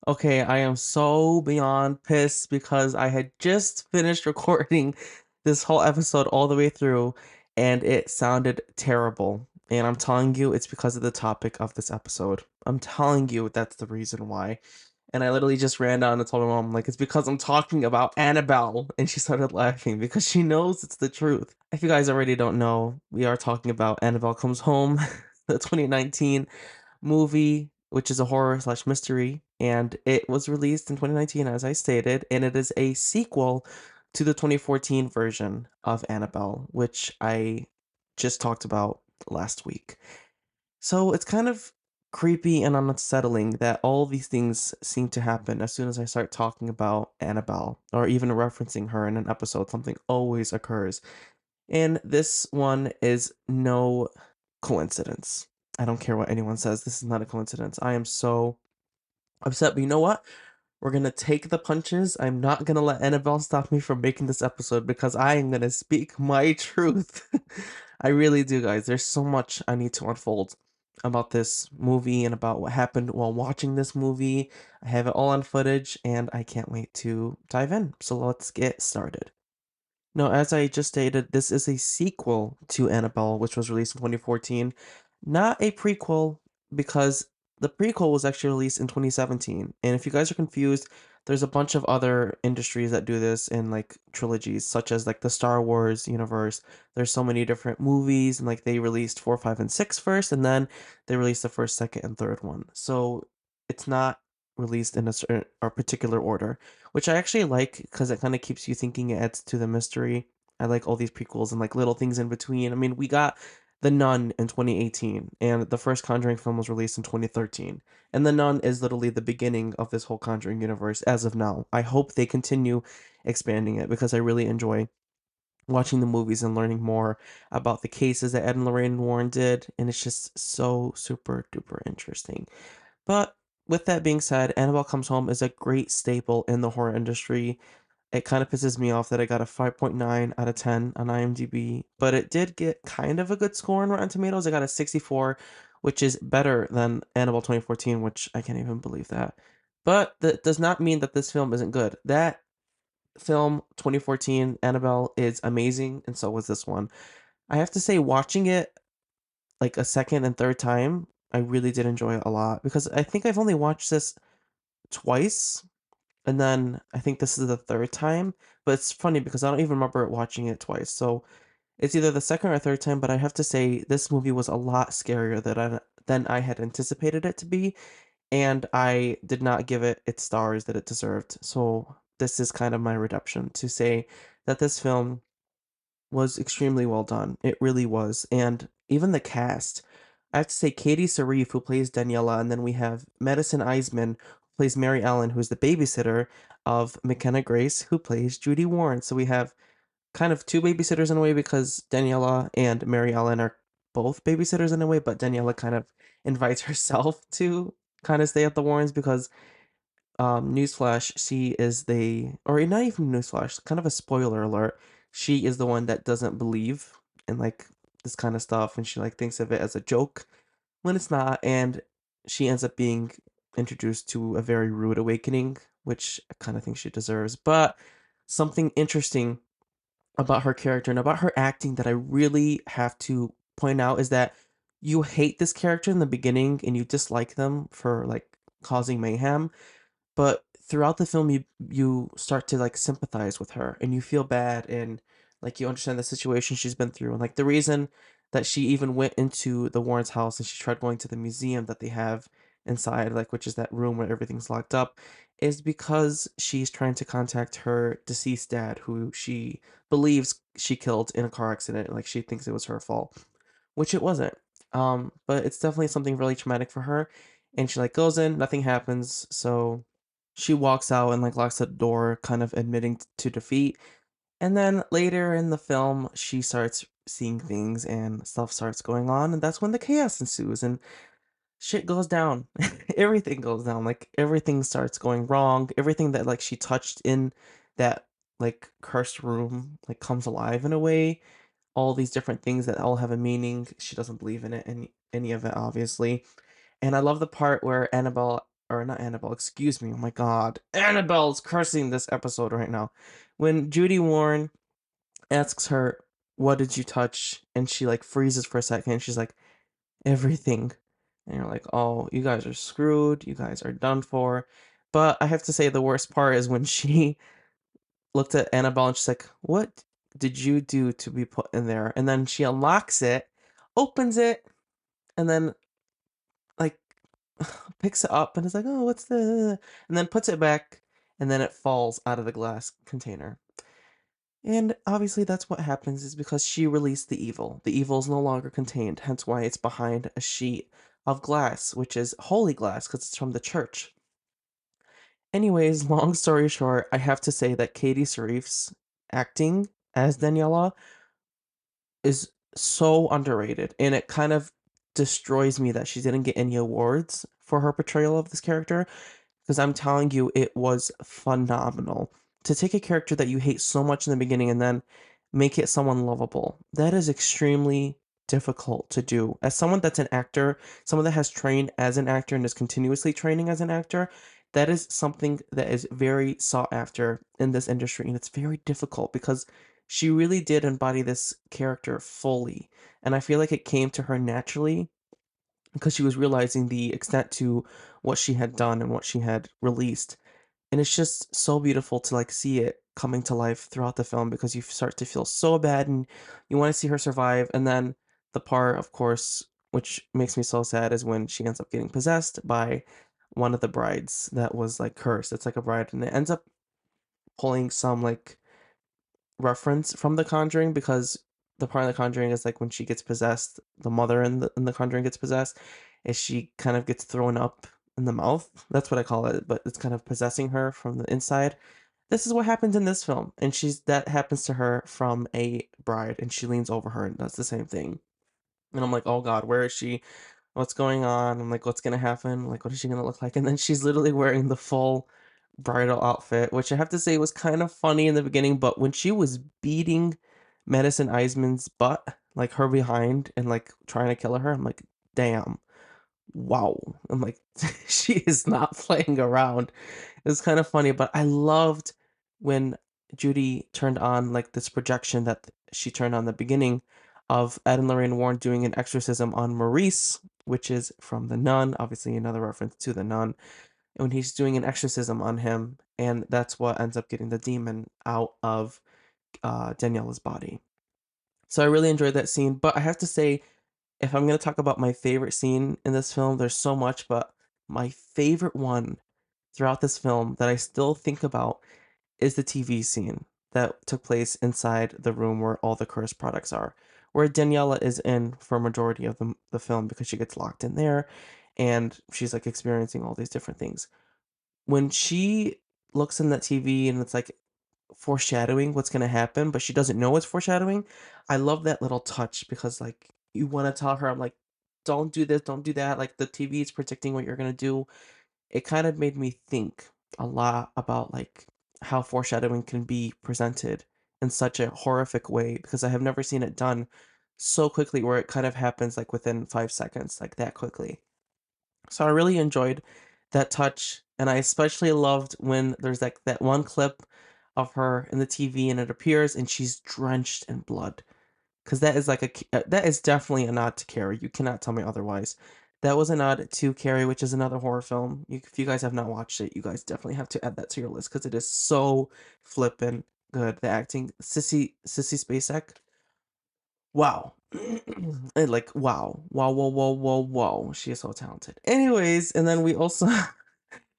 Okay, I am so beyond pissed because I had just finished recording this whole episode all the way through and it sounded terrible. And I'm telling you, it's because of the topic of this episode. I'm telling you, that's the reason why. And I literally just ran down and told my mom, like, it's because I'm talking about Annabelle. And she started laughing because she knows it's the truth. If you guys already don't know, we are talking about Annabelle Comes Home, the 2019 movie, which is a horror slash mystery, and it was released in 2019, as I stated, and it is a sequel to the 2014 version of Annabelle, which I just talked about last week. So it's kind of creepy and unsettling that all these things seem to happen as soon as I start talking about Annabelle or even referencing her in an episode, something always occurs. And this one is no coincidence. I don't care what anyone says. This is not a coincidence. I am so upset, but you know what? We're gonna take the punches. I'm not gonna let Annabelle stop me from making this episode because I am gonna speak my truth. I really do, guys. There's so much I need to unfold about this movie and about what happened while watching this movie. I have it all on footage and I can't wait to dive in. So let's get started. No, as I just stated, this is a sequel to Annabelle, which was released in 2014, not a prequel, because the prequel was actually released in 2017. And if you guys are confused, there's a bunch of other industries that do this in like trilogies, such as like the Star Wars universe. There's so many different movies, and like they released 4, 5, and 6 first, and then they released the first, second, and third one. So it's not released in a certain or particular order, which I actually like because it kind of keeps you thinking, it adds to the mystery. I like all these prequels and like little things in between. I mean, we got The Nun in 2018, and the first Conjuring film was released in 2013. And The Nun is literally the beginning of this whole Conjuring universe as of now. I hope they continue expanding it because I really enjoy watching the movies and learning more about the cases that Ed and Lorraine Warren did, and it's just so super duper interesting. But with that being said, Annabelle Comes Home is a great staple in the horror industry. It kind of pisses me off that I got a 5.9 out of 10 on IMDb, but it did get kind of a good score on Rotten Tomatoes. I got a 64, which is better than Annabelle 2014, which I can't even believe that. But that does not mean that this film isn't good. That film, 2014, Annabelle, is amazing, and so was this one. I have to say, watching it like a second and third time, I really did enjoy it a lot because I think I've only watched this twice, and then I think this is the third time. But it's funny because I don't even remember watching it twice. So it's either the second or third time, but I have to say this movie was a lot scarier than I had anticipated it to be, and I did not give it its stars that it deserved. So this is kind of my redemption to say that this film was extremely well done. It really was. And even the cast, I have to say Katie Sarif, who plays Daniela, and then we have Madison Eisman, who plays Mary Ellen, who's the babysitter of McKenna Grace, who plays Judy Warren. So we have kind of two babysitters in a way because Daniela and Mary Ellen are both babysitters in a way, but Daniela kind of invites herself to kind of stay at the Warrens because newsflash, she is or not even newsflash, kind of a spoiler alert. She is the one that doesn't believe in like this kind of stuff, and she like thinks of it as a joke when it's not, and she ends up being introduced to a very rude awakening, which I kind of think she deserves. But something interesting about her character and about her acting that I really have to point out is that you hate this character in the beginning and you dislike them for like causing mayhem, but throughout the film you start to like sympathize with her and you feel bad and like you understand the situation she's been through and like the reason that she even went into the Warren's house and she tried going to the museum that they have inside, like which is that room where everything's locked up, is because she's trying to contact her deceased dad who she believes she killed in a car accident, like she thinks it was her fault, which it wasn't. But it's definitely something really traumatic for her, and she like goes in, nothing happens, so she walks out and like locks the door, kind of admitting to defeat. And then later in the film, she starts seeing things and stuff starts going on, and that's when the chaos ensues and shit goes down. Everything goes down. Like everything starts going wrong. Everything that like she touched in that like cursed room like comes alive in a way. All these different things that all have a meaning. She doesn't believe in it any of it obviously. And I love the part where Annabelle or not Annabelle, excuse me. Oh my god. Annabelle's cursing this episode right now. When Judy Warren asks her, "What did you touch?" and she like freezes for a second and she's like, "Everything." And you're like, "Oh, you guys are screwed. You guys are done for." But I have to say the worst part is when she looked at Annabelle and she's like, "What did you do to be put in there?" And then she unlocks it, opens it, and then like picks it up and is like, "Oh, what's the?" and then puts it back, and then it falls out of the glass container. And obviously that's what happens is because she released the evil. The evil is no longer contained, hence why it's behind a sheet of glass, which is holy glass because it's from the church. Anyways, long story short, I have to say that Katie Sharif's acting as Daniela is so underrated, and it kind of destroys me that she didn't get any awards for her portrayal of this character because I'm telling you, it was phenomenal. To take a character that you hate so much in the beginning and then make it someone lovable, that is extremely difficult to do. As someone that's an actor, someone that has trained as an actor and is continuously training as an actor, that is something that is very sought after in this industry. And it's very difficult because she really did embody this character fully. And I feel like it came to her naturally because she was realizing the extent to what she had done and what she had released. And it's just so beautiful to like see it coming to life throughout the film because you start to feel so bad and you want to see her survive. And then the part, of course, which makes me so sad is when she ends up getting possessed by one of the brides that was like cursed. It's like a bride, and it ends up pulling some like reference from The Conjuring because the part of The Conjuring is like when she gets possessed, the mother in the Conjuring gets possessed, and she kind of gets thrown up in the mouth. That's what I call it, but it's kind of possessing her from the inside. This is what happens in this film, and she's that happens to her from a bride, and she leans over her and does the same thing. And I'm like, oh God, where is she? What's going on? I'm like, what's gonna happen? Like, what is she gonna look like? And then she's literally wearing the full bridal outfit, which I have to say was kind of funny in the beginning, but when she was beating Madison Eisman's butt, like her behind and like trying to kill her, I'm like, damn, wow. I'm like, she is not playing around. It was kind of funny, but I loved when Judy turned on like this projection that she turned on the beginning of Ed and Lorraine Warren doing an exorcism on Maurice, which is from The Nun, obviously another reference to The Nun, and when he's doing an exorcism on him, and that's what ends up getting the demon out of Daniela's body. So I really enjoyed that scene, but I have to say, if I'm gonna talk about my favorite scene in this film, there's so much, but my favorite one throughout this film that I still think about is the TV scene that took place inside the room where all the cursed products are, where Daniela is in for a majority of the film because she gets locked in there and she's like experiencing all these different things. When she looks in that TV and it's like foreshadowing what's gonna happen, but she doesn't know it's foreshadowing. I love that little touch because like you want to tell her, I'm like, don't do this, don't do that. Like the TV is predicting what you're gonna do. It kind of made me think a lot about like how foreshadowing can be presented in such a horrific way because I have never seen it done so quickly where it kind of happens like within 5 seconds, like that quickly. So I really enjoyed that touch, and I especially loved when there's like that one clip of her in the TV and it appears and she's drenched in blood. Because that is like that is definitely a nod to Carrie. You cannot tell me otherwise. That was a nod to Carrie, which is another horror film. If you guys have not watched it, you guys definitely have to add that to your list because it is so flippin' good. The acting, Sissy Spacek, wow. And like wow, wow, whoa, whoa, whoa, whoa. She is so talented. Anyways, and then we also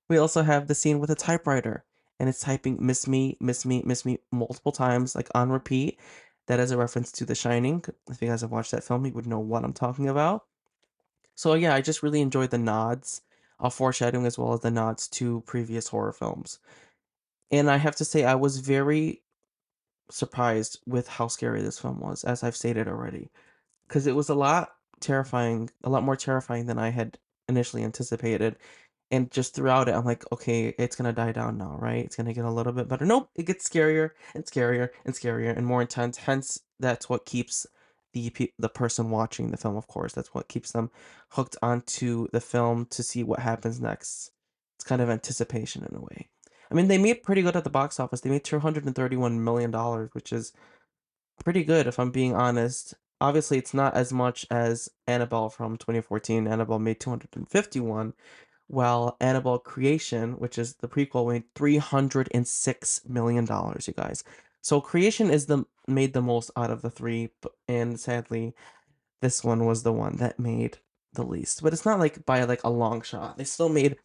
we also have the scene with a typewriter and it's typing miss me, miss me, miss me multiple times, like on repeat. That is a reference to The Shining. If you guys have watched that film, you would know what I'm talking about. So yeah, I just really enjoyed the nods of foreshadowing as well as the nods to previous horror films. And I have to say, I was very surprised with how scary this film was, as I've stated already, because it was a lot terrifying, a lot more terrifying than I had initially anticipated. And just throughout it, I'm like, okay, it's gonna die down now, right? It's gonna get a little bit better. Nope, it gets scarier and scarier and scarier and more intense. Hence, that's what keeps the person watching the film, of course. That's what keeps them hooked onto the film to see what happens next. It's kind of anticipation in a way. I mean, they made pretty good at the box office. They made $231 million, which is pretty good if I'm being honest. Obviously, it's not as much as Annabelle from 2014. Annabelle made 251, while Annabelle Creation, which is the prequel, made $306 million, you guys. So Creation is the made the most out of the three, and sadly, this one was the one that made the least. But it's not like by like a long shot. They still made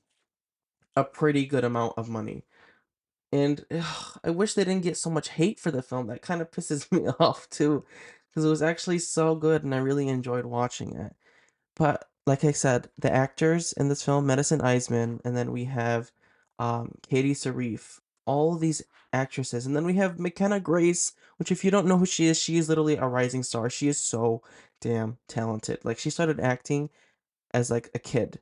a pretty good amount of money. And I wish they didn't get so much hate for the film. That kind of pisses me off too, because it was actually so good and I really enjoyed watching it. But like I said, the actors in this film, Madison Eisman, and then we have Katie Saarif, all these actresses, and then we have McKenna Grace, which if you don't know who she is literally a rising star. She is so damn talented. Like she started acting as like a kid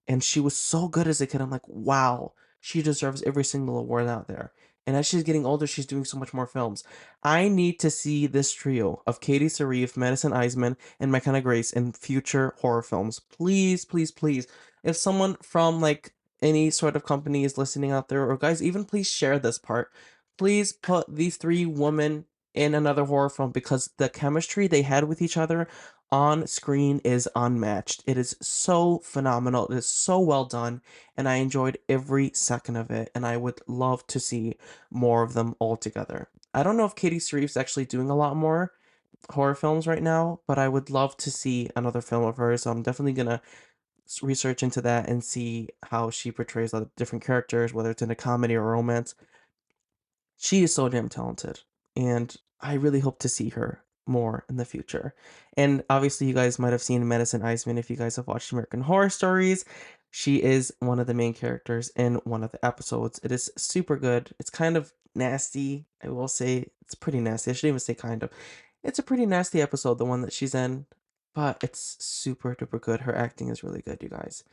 and she was so good as a kid. I'm like, wow, she deserves every single award out there. And as she's getting older, she's doing so much more films. I need to see this trio of Katie Saarif, Madison Eisman, and McKenna Grace in future horror films. Please, please, please. If someone from like any sort of company is listening out there, or guys, even please share this part. Please put these three women in another horror film because the chemistry they had with each other on screen is unmatched. It is so phenomenal. It is so well done, and I enjoyed every second of it. And I would love to see more of them all together. I don't know if Katie Saarif's actually doing a lot more horror films right now, but I would love to see another film of hers. So I'm definitely gonna research into that and see how she portrays the different characters, whether it's in a comedy or romance. She is so damn talented, and I really hope to see her more in the future. And obviously, you guys might have seen Madison Eisman if you guys have watched American Horror Stories. She is one of the main characters in one of the episodes. It is super good. It's kind of nasty. I will say it's pretty nasty. I shouldn't even say kind of. It's a pretty nasty episode, the one that she's in, but it's super duper good. Her acting is really good, you guys.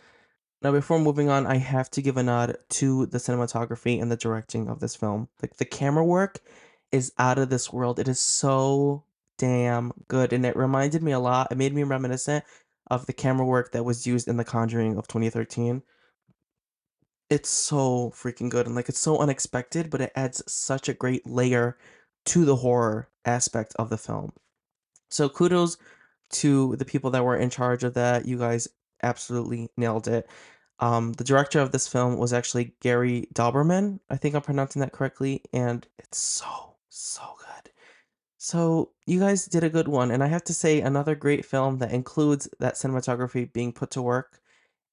Now, before moving on, I have to give a nod to the cinematography and the directing of this film. Like the camera work is out of this world. It is so damn good, and it reminded me a lot. It made me reminiscent of the camera work that was used in The Conjuring of 2013. It's so freaking good, and like it's so unexpected, but it adds such a great layer to the horror aspect of the film. So kudos to the people that were in charge of that. You guys absolutely nailed it. The director of this film was actually Gary Dauberman. I think I'm pronouncing that correctly, and it's so, so good. So you guys did a good one, and I have to say another great film that includes that cinematography being put to work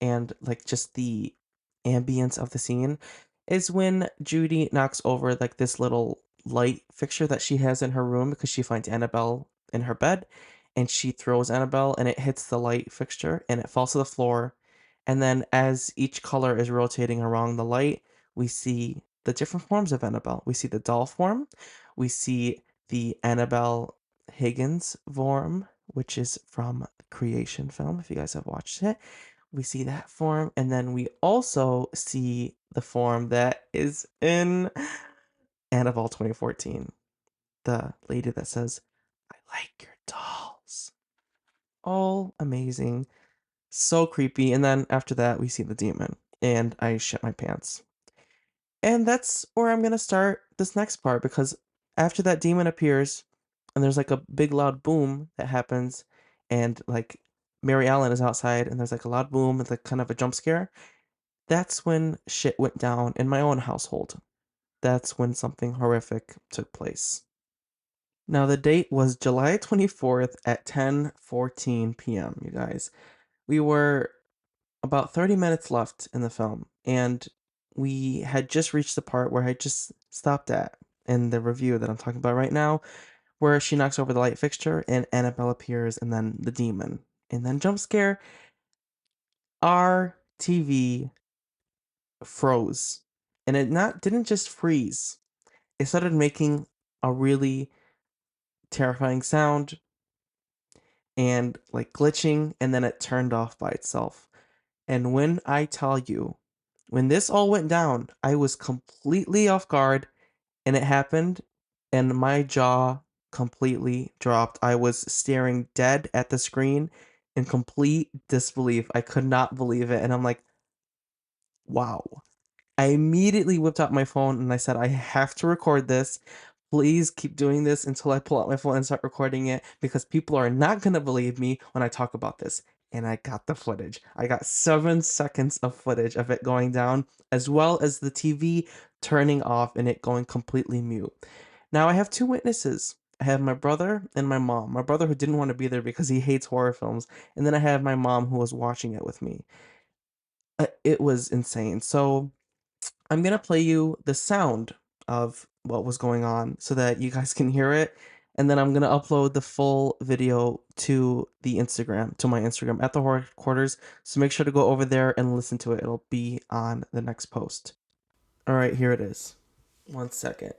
and like just the ambience of the scene is when Judy knocks over like this little light fixture that she has in her room because she finds Annabelle in her bed and she throws Annabelle and it hits the light fixture and it falls to the floor. And then as each color is rotating around the light, we see the different forms of Annabelle. We see the doll form, we see the Annabelle Higgins form, which is from the Creation film, if you guys have watched it. We see that form, and then we also see the form that is in Annabelle 2014. The lady that says, I like your dolls. All amazing. So creepy. And then after that, we see the demon, and I shit my pants. And that's where I'm gonna start this next part because after that demon appears, and there's like a big loud boom that happens, and like Mary Ellen is outside, and there's like a loud boom, it's like kind of a jump scare. That's when shit went down in my own household. That's when something horrific took place. Now the date was July 24th at 10:14 p.m., you guys. We were about 30 minutes left in the film, and we had just reached the part where I just stopped at in the review that I'm talking about right now, where she knocks over the light fixture and Annabelle appears and then the demon. And then jump scare, our TV froze. And it not didn't just freeze. It started making a really terrifying sound and like glitching and then it turned off by itself. And when I tell you, when this all went down, I was completely off guard and it happened and my jaw completely dropped. I was staring dead at the screen in complete disbelief. I could not believe it. And I'm like, wow. I immediately whipped out my phone and I said, I have to record this. Please keep doing this until I pull out my phone and start recording it because people are not going to believe me when I talk about this. And I got the footage. I got 7 seconds of footage of it going down, as well as the TV turning off and it going completely mute. Now I have two witnesses. I have my brother and my mom. My brother who didn't want to be there because he hates horror films. And then I have my mom who was watching it with me. It was insane. So I'm gonna play you the sound of what was going on so that you guys can hear it. And then I'm gonna upload the full video to the Instagram, to my Instagram at the Horror Quarters. So make sure to go over there and listen to it. It'll be on the next post. All right, here it is. 1 second.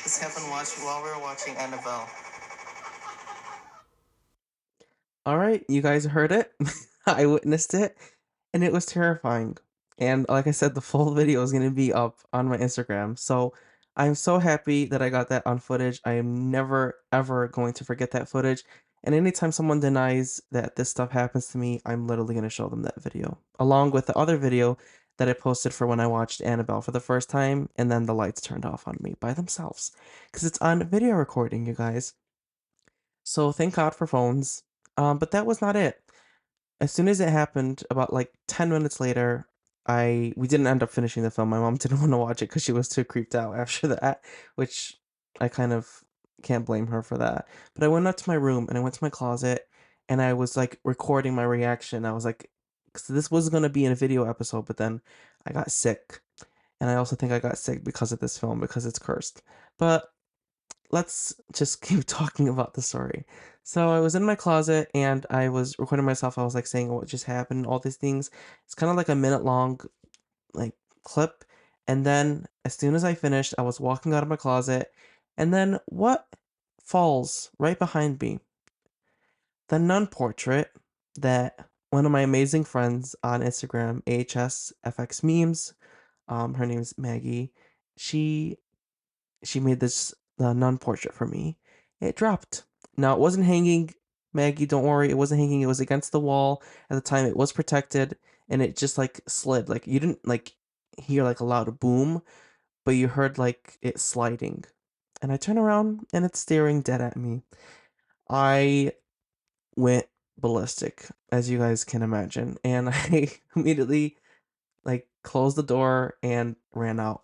This happened while we were watching Annabelle. All right, you guys heard it. I witnessed it, and it was terrifying. And like I said, the full video is going to be up on my Instagram. So I'm so happy that I got that on footage. I am never, ever going to forget that footage. And anytime someone denies that this stuff happens to me, I'm literally going to show them that video, along with the other video that I posted for when I watched Annabelle for the first time, and then the lights turned off on me by themselves. Because it's on video recording, you guys. So thank God for phones. But that was not it. As soon as it happened, about like 10 minutes later, we didn't end up finishing the film. My mom didn't want to watch it because she was too creeped out after that, which I kind of can't blame her for that. But I went up to my room and I went to my closet and I was like recording my reaction. I was like, because this was going to be in a video episode, but then I got sick. And I also think I got sick because of this film because it's cursed. But let's just keep talking about the story. So I was in my closet and I was recording myself. I was like saying what just happened, all these things. It's kind of like a minute long like clip. And then as soon as I finished, I was walking out of my closet. And then what falls right behind me? The nun portrait that one of my amazing friends on Instagram, AHSFX memes, her name is Maggie. She she made this nun portrait for me. It dropped. Now it wasn't hanging, Maggie. Don't worry, it wasn't hanging. It was against the wall at the time. It was protected, and it just like slid. Like you didn't like hear like a loud boom, but you heard like it sliding. And I turn around and it's staring dead at me. I went ballistic, as you guys can imagine, and I immediately like closed the door and ran out.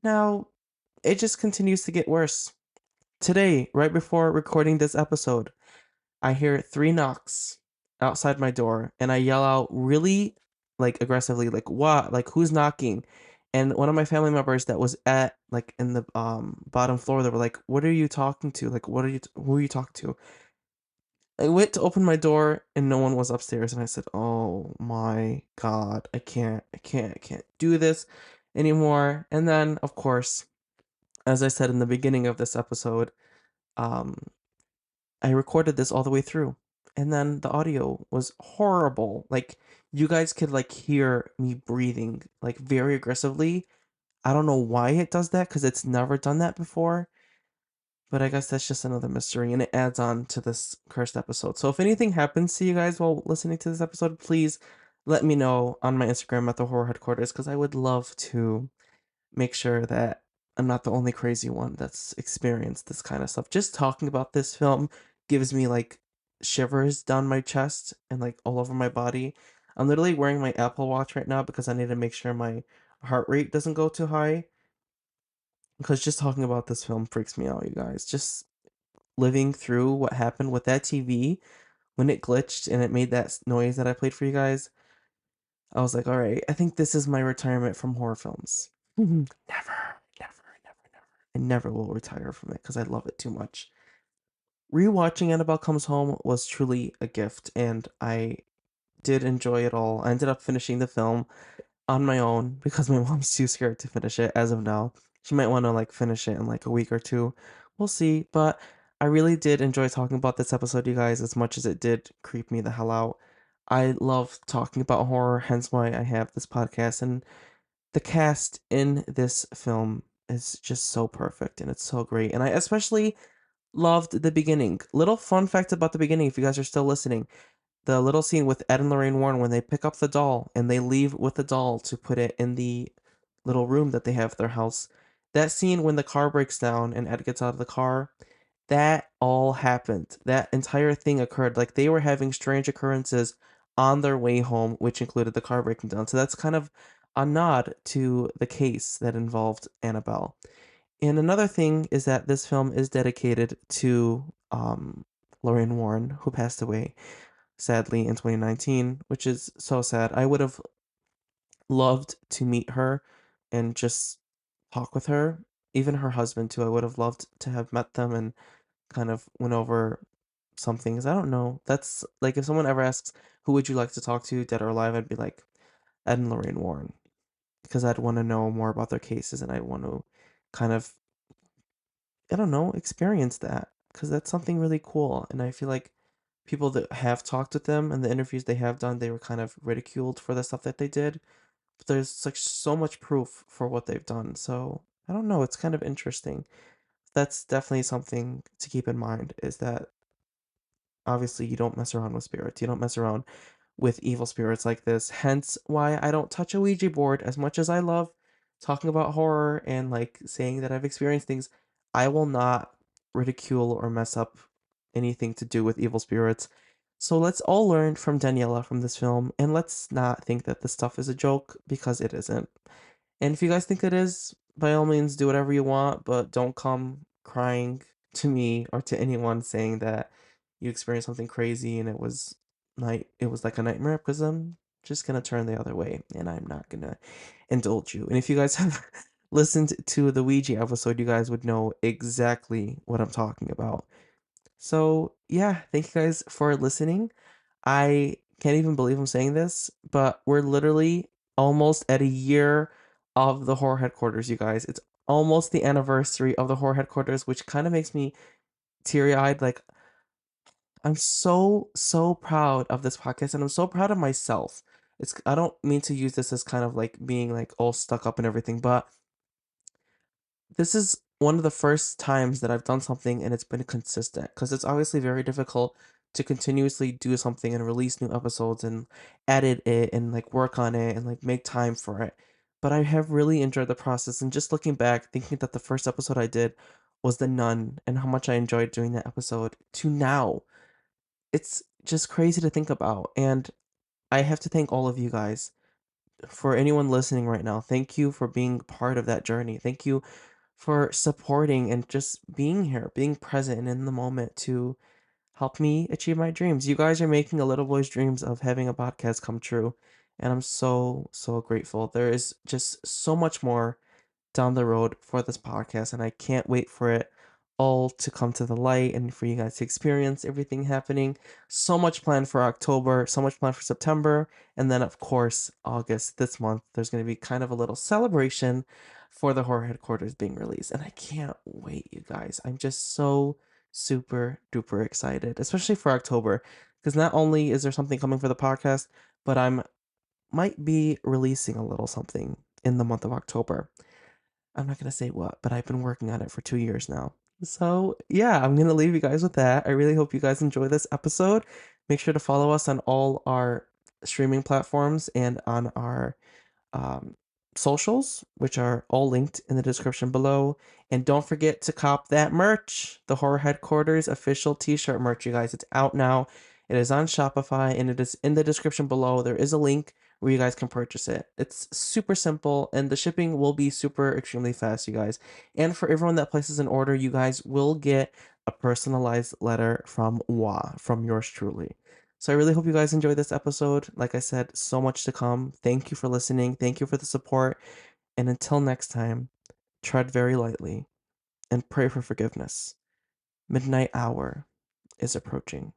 Now it just continues to get worse. Today, right before recording this episode, I hear three knocks outside my door and I yell out really like aggressively, like what? Like who's knocking? And one of my family members that was at like in the bottom floor, they were like, "What are you talking to? Like who are you talking to?" I went to open my door and no one was upstairs and I said, "Oh my God, I can't do this anymore." And then of course, as I said in the beginning of this episode, um I recorded this all the way through. And then the audio was horrible. Like you guys could like hear me breathing like very aggressively. I don't know why it does that cuz it's never done that before, but I guess that's just another mystery and it adds on to this cursed episode. So if anything happens to you guys while listening to this episode, please let me know on my Instagram at the horror headquarters cuz I would love to make sure that I'm not the only crazy one that's experienced this kind of stuff. Just talking about this film gives me like shivers down my chest and like all over my body. I'm literally wearing my Apple Watch right now because I need to make sure my heart rate doesn't go too high. Because just talking about this film freaks me out, you guys. Just living through what happened with that TV when it glitched and it made that noise that I played for you guys. I was like, all right, I think this is my retirement from horror films. Never, never. I never will retire from it because I love it too much. Rewatching Annabelle Comes Home was truly a gift, and I did enjoy it all. I ended up finishing the film on my own because my mom's too scared to finish it as of now. She might want to like finish it in like a week or two. We'll see. But I really did enjoy talking about this episode, you guys, as much as it did creep me the hell out. I love talking about horror, hence why I have this podcast. And the cast in this film is just so perfect and it's so great. And I especially loved the beginning. Little fun fact about the beginning, if you guys are still listening. the little scene with Ed and Lorraine Warren when they pick up the doll and they leave with the doll to put it in the little room that they have at their house. That scene when the car breaks down and Ed gets out of the car, that all happened. That entire thing occurred. Like they were having strange occurrences on their way home, which included the car breaking down. So that's kind of a nod to the case that involved Annabelle. And another thing is that this film is dedicated to Lorraine Warren, who passed away sadly in 2019, which is so sad. I would have loved to meet her and just talk with her. Even her husband too. I would have loved to have met them and kind of went over some things. I don't know. That's like if someone ever asks who would you like to talk to, dead or alive, I'd be like Ed and Lorraine Warren because I'd want to know more about their cases and I want to kind of I don't know, experience that because that's something really cool. And I feel like people that have talked with them and the interviews they have done, they were kind of ridiculed for the stuff that they did. But there's like so much proof for what they've done. So I don't know, it's kind of interesting. That's definitely something to keep in mind is that obviously you don't mess around with spirits. You don't mess around with evil spirits like this. Hence why I don't touch a Ouija board as much as I love talking about horror and like saying that I've experienced things. I will not ridicule or mess up anything to do with evil spirits. So let's all learn from Daniela from this film and let's not think that this stuff is a joke because it isn't. And if you guys think it is, by all means, do whatever you want, but don't come crying to me or to anyone saying that you experienced something crazy and it was like a nightmare because I'm just gonna turn the other way and I'm not gonna indulge you. And if you guys have listened to the Ouija episode, you guys would know exactly what I'm talking about. So yeah, thank you guys for listening. I can't even believe I'm saying this, but we're literally almost at a year of the horror headquarters, you guys. It's almost the anniversary of the horror headquarters, which kind of makes me teary-eyed. Like, I'm so proud of this podcast, and I'm so proud of myself. I don't mean to use this as kind of like being like all stuck up and everything, but this is one of the first times that I've done something and it's been consistent because it's obviously very difficult to continuously do something and release new episodes and edit it and like work on it and like make time for it. But I have really enjoyed the process and just looking back, thinking that the first episode I did was The Nun and how much I enjoyed doing that episode to now. It's just crazy to think about. And I have to thank all of you guys. For anyone listening right now, thank you for being part of that journey. Thank you for supporting and just being here, being present and in the moment to help me achieve my dreams. You guys are making a little boy's dreams of having a podcast come true. And I'm so grateful. There is just so much more down the road for this podcast, and I can't wait for it all to come to the light and for you guys to experience everything happening. So much planned for October, so much planned for September, and then of course August this month. There's going to be kind of a little celebration for the horror headquarters being released, and I can't wait, you guys. I'm just so super duper excited, especially for October, because not only is there something coming for the podcast, but I'm might be releasing a little something in the month of October. I'm not gonna say what, but I've been working on it for 2 years now. So yeah, I'm gonna leave you guys with that. I really hope you guys enjoy this episode. Make sure to follow us on all our streaming platforms and on our um, socials, which are all linked in the description below. And don't forget to cop that merch, the Horror Headquarters official t-shirt merch, you guys. It's out now. It is on Shopify and it is in the description below. There is a link where you guys can purchase it. It's super simple and the shipping will be super extremely fast, you guys. And for everyone that places an order, you guys will get a personalized letter from from yours truly. So I really hope you guys enjoyed this episode. Like I said, so much to come. Thank you for listening. Thank you for the support. And until next time, tread very lightly and pray for forgiveness. Midnight hour is approaching.